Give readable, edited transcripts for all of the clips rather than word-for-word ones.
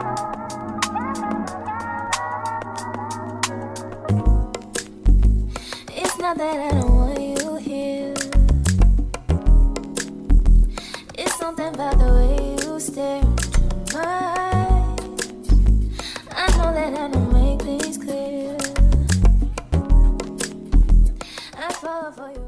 It's not that I don't want you here. It's something about the way you stare into my eyes. I know that I don't make things clear. I fall for you.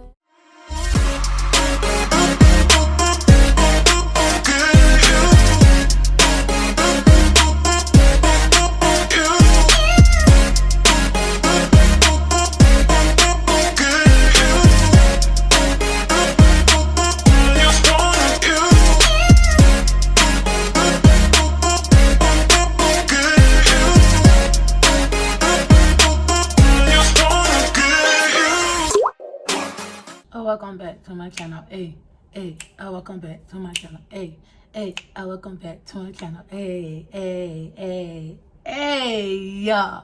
Welcome back to my channel. Welcome back to my channel. Welcome back to my channel. Yeah.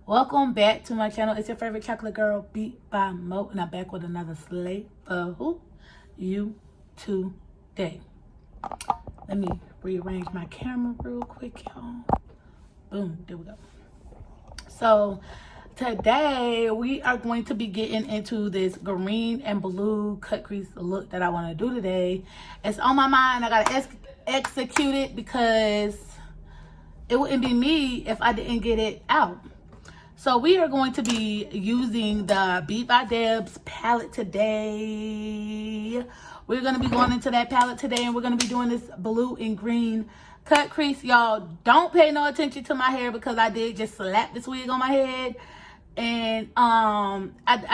Welcome back to my channel. It's your favorite chocolate girl, Beatbymoe, and I'm back with another slay for who? You today. Let me rearrange my camera real quick, y'all. Boom, there we go. So today we are going to be getting into this green and blue cut crease look that I want to do today. It's on my mind. I gotta execute it because it wouldn't be me if I didn't get it out. So we are going to be using the Beatbydeb's palette today. We're going to be going into that palette today, and we're going to be doing this blue and green cut crease. Y'all don't pay no attention to my hair because I did just slap this wig on my head. And I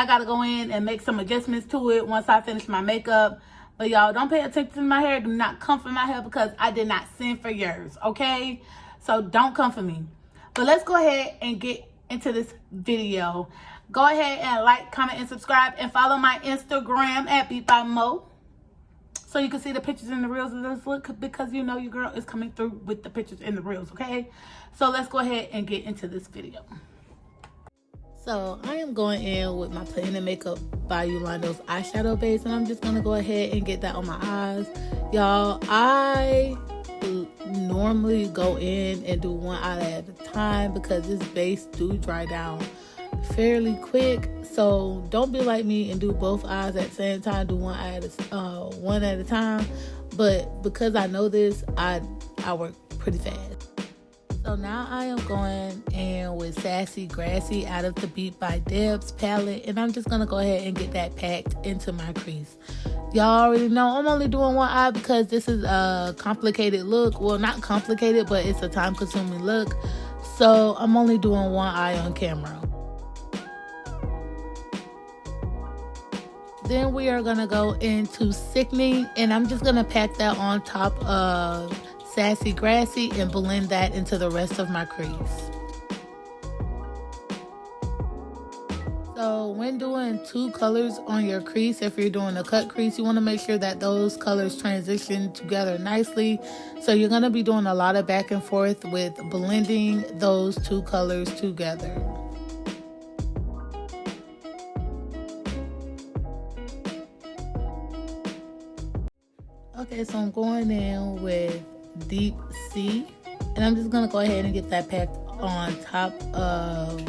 gotta go in and make some adjustments to it once I finish my makeup. But y'all don't pay attention to my hair. Do not come for my hair because I did not send for yours, okay? So don't come for me. But let's go ahead and get into this video. Go ahead and like, comment, and subscribe, and follow my Instagram at Beatbymoe so you can see the pictures and the reels of this look, because you know your girl is coming through with the pictures and the reels, okay? So let's go ahead and get into this video. So I am going in with my Plain and Makeup by Eyeliner eyeshadow base, and I'm just going to go ahead and get that on my eyes. Y'all, I normally go in and do one eye at a time because this base do dry down fairly quick. So don't be like me and do both eyes at the same time. Do one eye one at a time. But because I know this, I work pretty fast. So now I am going in with Sassy Grassy out of the Beatbydeb's palette, and I'm just going to go ahead and get that packed into my crease. Y'all already know I'm only doing one eye because this is a complicated look. Well, not complicated, but it's a time-consuming look. So I'm only doing one eye on camera. Then we are going to go into Sickening, and I'm just going to pack that on top of Sassy Grassy and blend that into the rest of my crease. So when doing two colors on your crease, if you're doing a cut crease, you want to make sure that those colors transition together nicely. So you're going to be doing a lot of back and forth with blending those two colors together. Okay, so I'm going in with Deep Sea, and I'm just gonna go ahead and get that packed on top of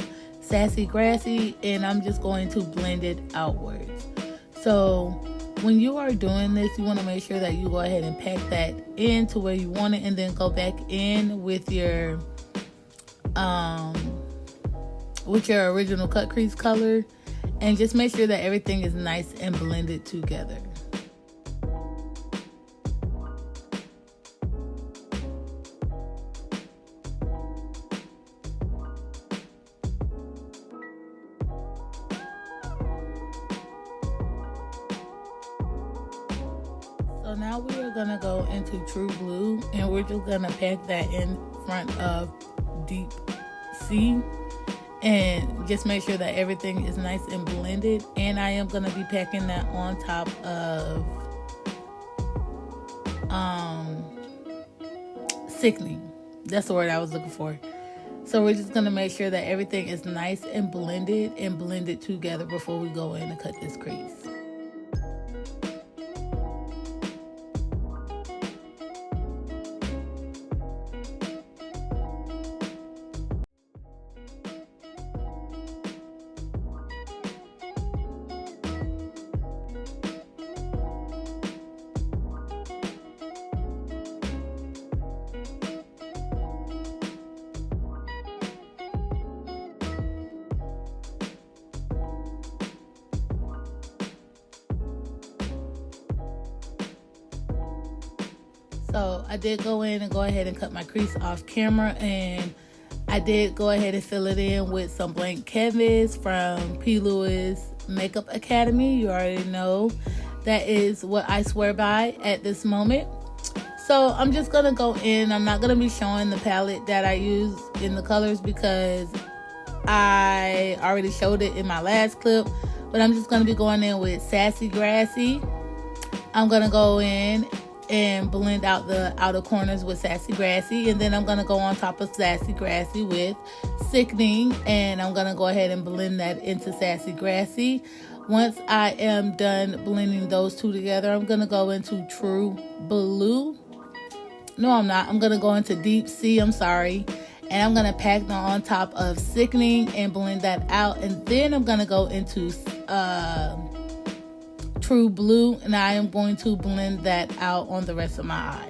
Sassy Grassy, and I'm just going to blend it outwards. So when you are doing this, you want to make sure that you go ahead and pack that in to where you want it, and then go back in with your original cut crease color, and just make sure that everything is nice and blended together. So now we are going to go into True Blue, and we're just going to pack that in front of Deep Sea, and just make sure that everything is nice and blended. And I am going to be packing that on top of Sickening. That's the word I was looking for. So we're just going to make sure that everything is nice and blended together before we go in and cut this crease. So I did go in and go ahead and cut my crease off camera, and I did go ahead and fill it in with some blank canvas from P. Louis Makeup Academy. You already know that is what I swear by at this moment. So I'm just gonna go in. I'm not gonna be showing the palette that I use in the colors because I already showed it in my last clip, but I'm just gonna be going in with Sassy Grassy. I'm gonna go in and blend out the outer corners with Sassy Grassy, and then I'm gonna go on top of Sassy Grassy with Sickening, and I'm gonna go ahead and blend that into Sassy Grassy. Once I am done blending those two together, I'm gonna go into True Blue. No, I'm not. I'm gonna go into Deep Sea, I'm sorry. And I'm gonna pack that on top of Sickening and blend that out. And then I'm gonna go into True Blue, and I am going to blend that out on the rest of my eye.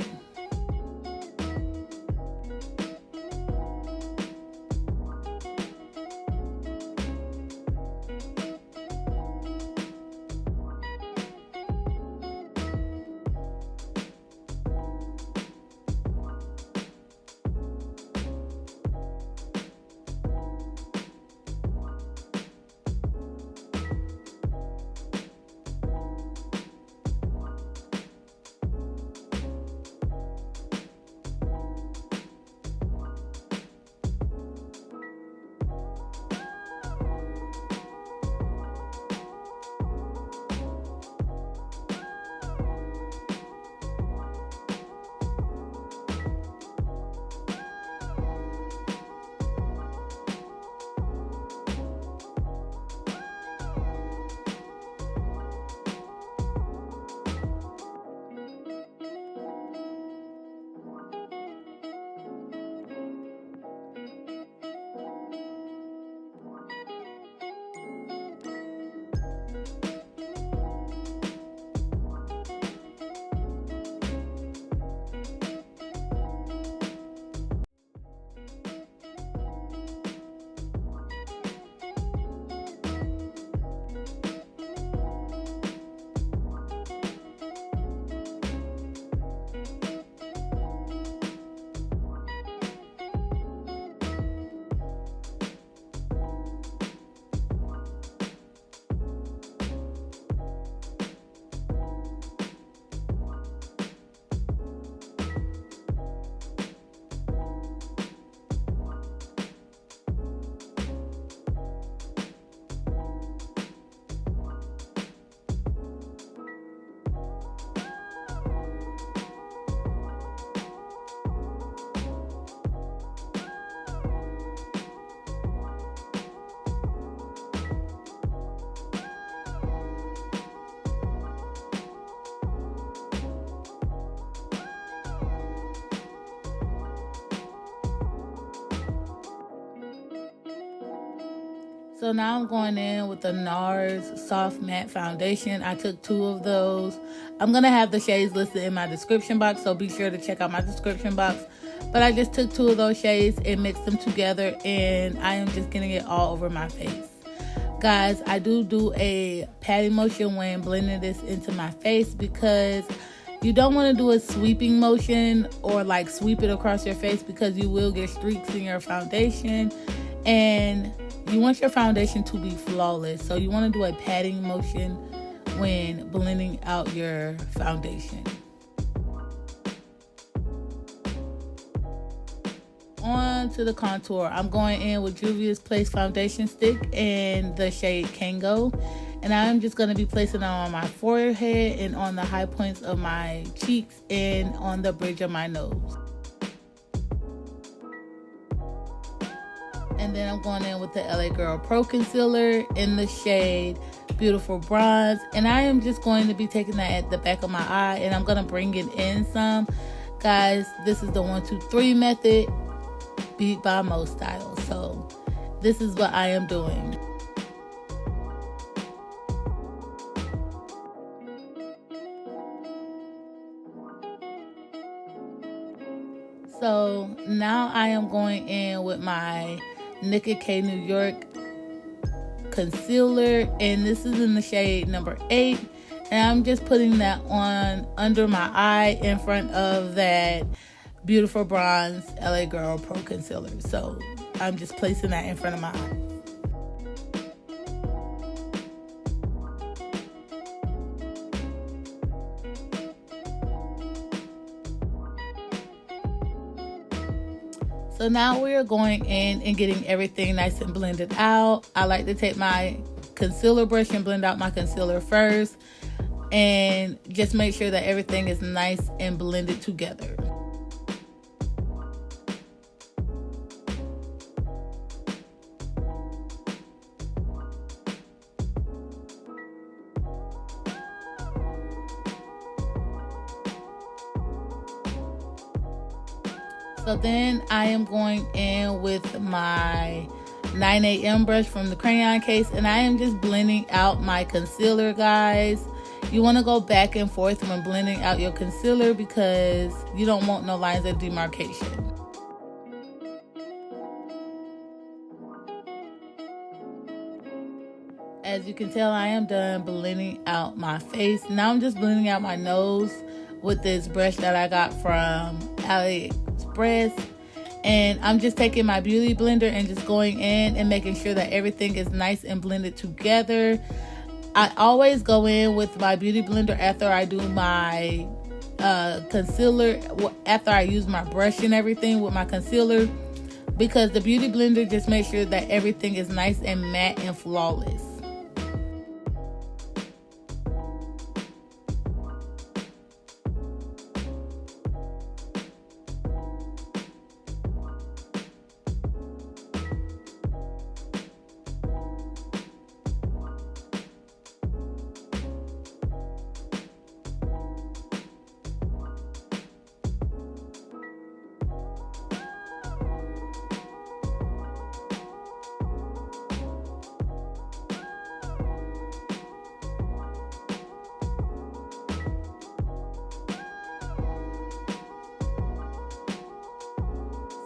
So now I'm going in with the Nars Soft Matte Foundation. I took 2 of those. I'm going to have the shades listed in my description box, so be sure to check out my description box. But I just took 2 of those shades and mixed them together, and I am just getting it all over my face. Guys, I do a patting motion when blending this into my face because you don't want to do a sweeping motion or like sweep it across your face because you will get streaks in your foundation, and you want your foundation to be flawless. So you want to do a patting motion when blending out your foundation. On to the contour. I'm going in with Juvia's Place foundation stick and the shade Congo. And I'm just going to be placing it on my forehead and on the high points of my cheeks and on the bridge of my nose. And then I'm going in with the LA Girl Pro Concealer in the shade Beautiful Bronze. And I am just going to be taking that at the back of my eye, and I'm going to bring it in some. Guys, this is the 1, 2, 3 method, Beatbymoe style. So this is what I am doing. So now I am going in with my nickanewyork concealer, and this is in the shade number 8, And I'm just putting that on under my eye in front of that Beautiful Bronze LA Girl Pro Concealer. So I'm just placing that in front of my eye. So now we are going in and getting everything nice and blended out. I like to take my concealer brush and blend out my concealer first. And just make sure that everything is nice and blended together. So then I am going in with my 9 AM brush from the crayon case, and I am just blending out my concealer, guys. You want to go back and forth when blending out your concealer because you don't want no lines of demarcation. As you can tell, I am done blending out my face. Now I'm just blending out my nose with this brush that I got from AliExpress. And I'm just taking my beauty blender and just going in and making sure that everything is nice and blended together. I always go in with my beauty blender after I do my concealer, after I use my brush and everything with my concealer, because the beauty blender just makes sure that everything is nice and matte and flawless.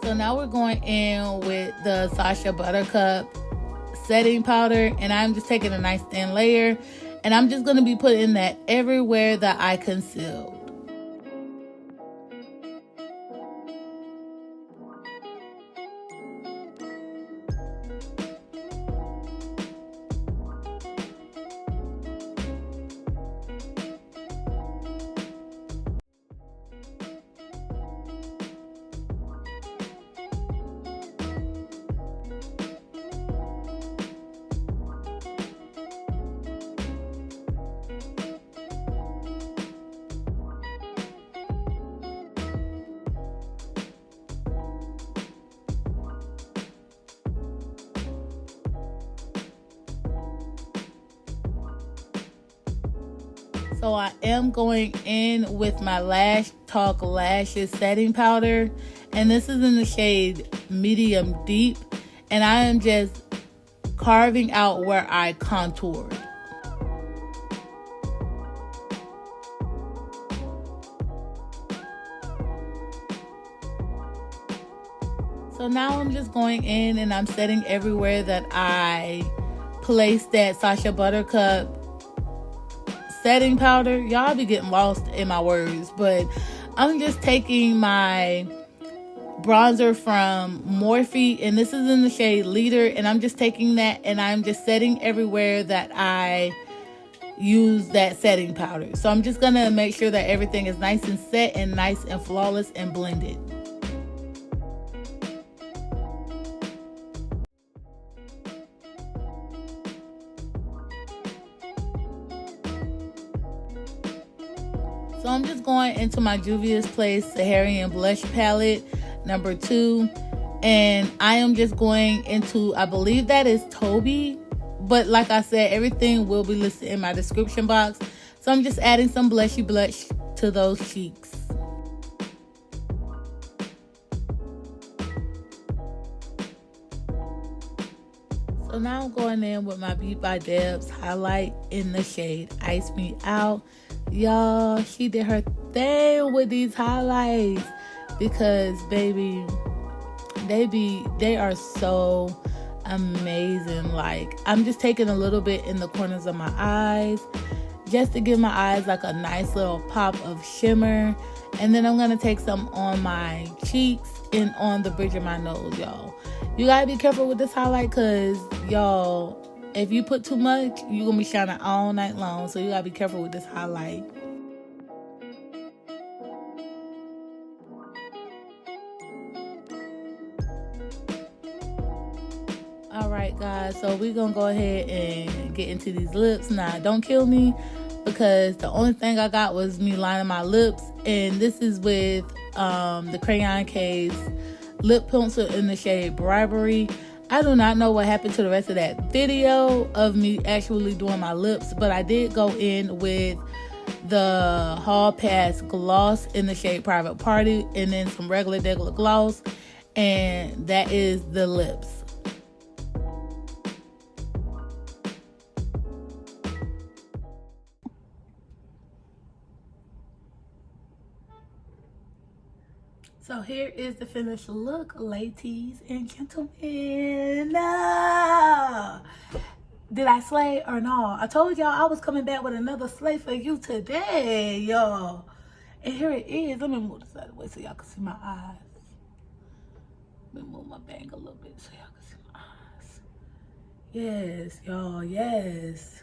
So now we're going in with the Sasha Buttercup setting powder, and I'm just taking a nice thin layer, and I'm just going to be putting that everywhere that I concealed. So I am going in with my Lash Talk Lashes setting powder, and this is in the shade Medium Deep, and I am just carving out where I contoured. So now I'm just going in and I'm setting everywhere that I placed that Sasha Buttercup setting powder. Y'all be getting lost in my words, but I'm just taking my bronzer from Morphe, and this is in the shade Leader, and I'm just taking that and I'm just setting everywhere that I use that setting powder. So I'm just gonna make sure that everything is nice and set and nice and flawless and blended. So I'm just going into my Juvia's Place Saharan Blush Palette number 2. And I am just going into, I believe that is Toby. But like I said, everything will be listed in my description box. So I'm just adding some blushy blush to those cheeks. So now I'm going in with my Ft.Beatbydeb's highlight in the shade Ice Me Out. Y'all, she did her thing with these highlights because, baby, they are so amazing. Like, I'm just taking a little bit in the corners of my eyes, just to give my eyes like a nice little pop of shimmer. And then I'm going to take some on my cheeks and on the bridge of my nose, y'all. You got to be careful with this highlight because, y'all, if you put too much, you're going to be shining all night long. So you got to be careful with this highlight. Alright guys, so we're gonna go ahead and get into these lips. Now don't kill me because the only thing I got was me lining my lips, and this is with the Crayon Case lip pencil in the shade Bribery. I do not know what happened to the rest of that video of me actually doing my lips, but I did go in with the Hall Pass gloss in the shade Private Party and then some regular gloss, and that is the lips. So here is the finished look, ladies and gentlemen. Did I slay or no? I told y'all I was coming back with another slay for you today, y'all. And here it is. Let me move this out of the way so y'all can see my eyes. Let me move my bang a little bit so y'all can see my eyes. Yes, y'all, yes.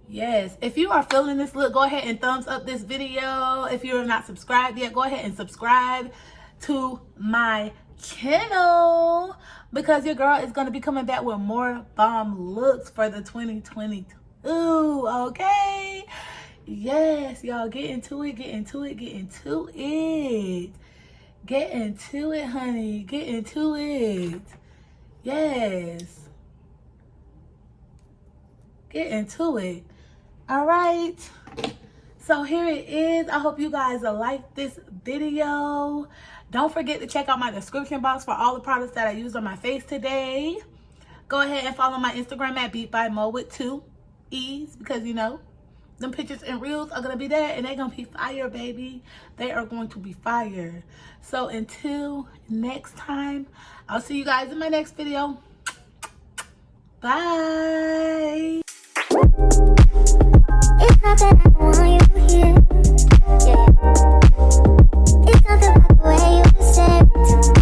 Yes, if you are feeling this look, go ahead and thumbs up this video. If you're not subscribed yet, go ahead and subscribe to my channel because your girl is going to be coming back with more bomb looks for the 2022. Okay, yes, y'all, get into it, get into it, get into it, get into it, honey, get into it. Yes, get into it. All right, so here it is. I hope you guys like this video. Don't forget to check out my description box for all the products that I used on my face today. Go ahead and follow my Instagram at Beatbymoe with 2 E's because, you know, them pictures and reels are going to be there and they're going to be fire, baby. They are going to be fire. So until next time, I'll see you guys in my next video. Bye. It's not that I want you to hear. Yeah. It's not the way you say it.